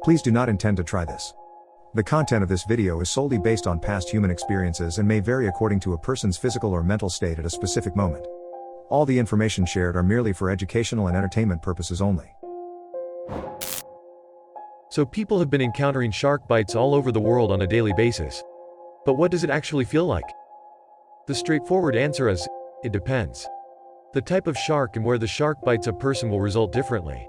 Please do not intend to try this. The content of this video is solely based on past human experiences and may vary according to a person's physical or mental state at a specific moment. All the information shared are merely for educational and entertainment purposes only. So people have been encountering shark bites all over the world on a daily basis. But what does it actually feel like? The straightforward answer is, it depends. The type of shark and where the shark bites a person will result differently.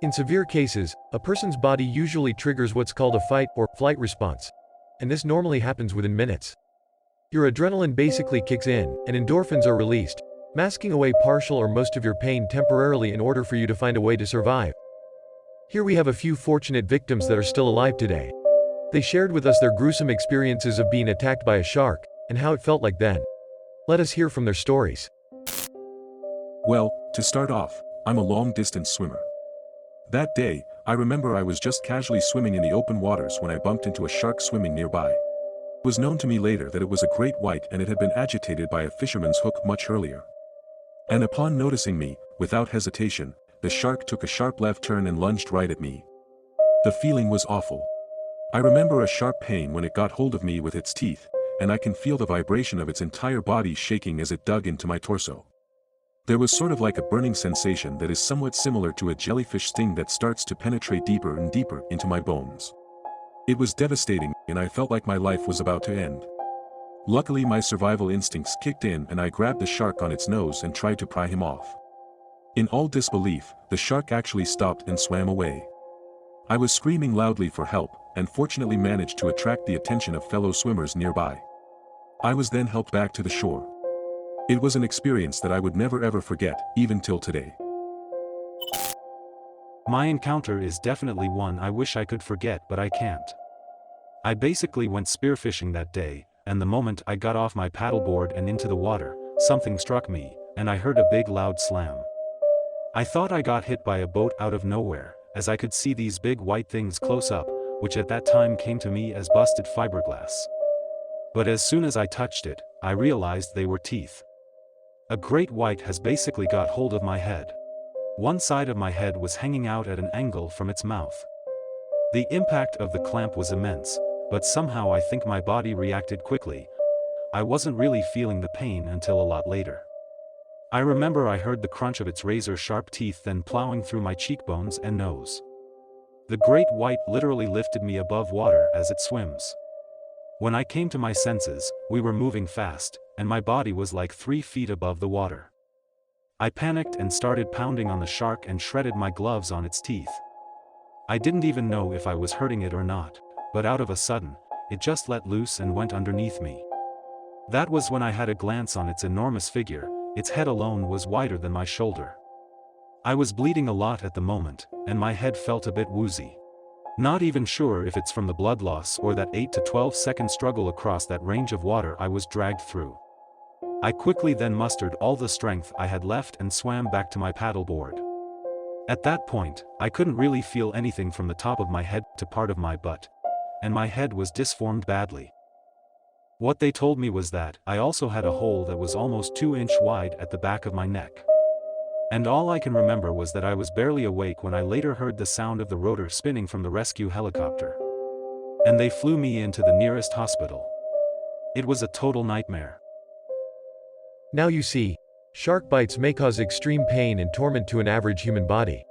In severe cases, a person's body usually triggers what's called a fight or flight response. And this normally happens within minutes. Your adrenaline basically kicks in, and endorphins are released, masking away partial or most of your pain temporarily in order for you to find a way to survive. Here we have a few fortunate victims that are still alive today. They shared with us their gruesome experiences of being attacked by a shark, and how it felt like then. Let us hear from their stories. Well, to start off, I'm a long-distance swimmer. That day, I remember I was just casually swimming in the open waters when I bumped into a shark swimming nearby. It was known to me later that it was a great white and it had been agitated by a fisherman's hook much earlier. And upon noticing me, without hesitation, the shark took a sharp left turn and lunged right at me. The feeling was awful. I remember a sharp pain when it got hold of me with its teeth, and I can feel the vibration of its entire body shaking as it dug into my torso. There was sort of like a burning sensation that is somewhat similar to a jellyfish sting that starts to penetrate deeper and deeper into my bones. It was devastating, and I felt like my life was about to end. Luckily, my survival instincts kicked in and I grabbed the shark on its nose and tried to pry him off. In all disbelief, the shark actually stopped and swam away. I was screaming loudly for help, and fortunately managed to attract the attention of fellow swimmers nearby. I was then helped back to the shore. It was an experience that I would never ever forget, even till today. My encounter is definitely one I wish I could forget, but I can't. I basically went spearfishing that day, and the moment I got off my paddleboard and into the water, something struck me, and I heard a big loud slam. I thought I got hit by a boat out of nowhere, as I could see these big white things close up, which at that time came to me as busted fiberglass. But as soon as I touched it, I realized they were teeth. A great white has basically got hold of my head. One side of my head was hanging out at an angle from its mouth. The impact of the clamp was immense, but somehow I think my body reacted quickly. I wasn't really feeling the pain until a lot later. I remember I heard the crunch of its razor-sharp teeth then plowing through my cheekbones and nose. The great white literally lifted me above water as it swims. When I came to my senses, we were moving fast, and my body was like 3 feet above the water. I panicked and started pounding on the shark and shredded my gloves on its teeth. I didn't even know if I was hurting it or not, but out of a sudden, it just let loose and went underneath me. That was when I had a glance on its enormous figure. Its head alone was wider than my shoulder. I was bleeding a lot at the moment, and my head felt a bit woozy. Not even sure if it's from the blood loss or that 8 to 12 second struggle across that range of water I was dragged through. I quickly then mustered all the strength I had left and swam back to my paddleboard. At that point, I couldn't really feel anything from the top of my head to part of my butt, and my head was disformed badly. What they told me was that I also had a hole that was almost 2 inches wide at the back of my neck. And all I can remember was that I was barely awake when I later heard the sound of the rotor spinning from the rescue helicopter. And they flew me into the nearest hospital. It was a total nightmare. Now you see, shark bites may cause extreme pain and torment to an average human body.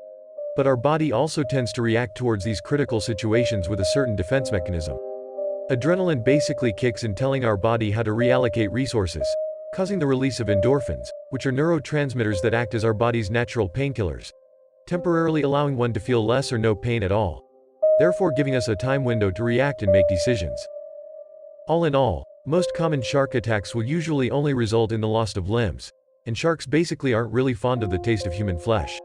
But our body also tends to react towards these critical situations with a certain defense mechanism. Adrenaline basically kicks in telling our body how to reallocate resources, causing the release of endorphins, which are neurotransmitters that act as our body's natural painkillers, temporarily allowing one to feel less or no pain at all, therefore giving us a time window to react and make decisions. All in all, most common shark attacks will usually only result in the loss of limbs, and sharks basically aren't really fond of the taste of human flesh.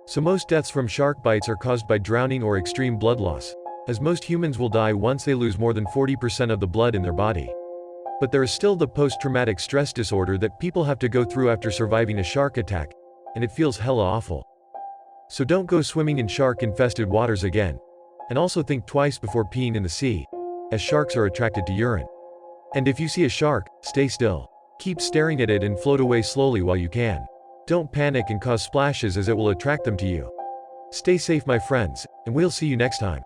So most deaths from shark bites are caused by drowning or extreme blood loss, as most humans will die once they lose more than 40% of the blood in their body. But there is still the post-traumatic stress disorder that people have to go through after surviving a shark attack, and it feels hella awful. So don't go swimming in shark-infested waters again, and also think twice before peeing in the sea, as sharks are attracted to urine. And if you see a shark, stay still. Keep staring at it and float away slowly while you can. Don't panic and cause splashes as it will attract them to you. Stay safe, my friends, and we'll see you next time.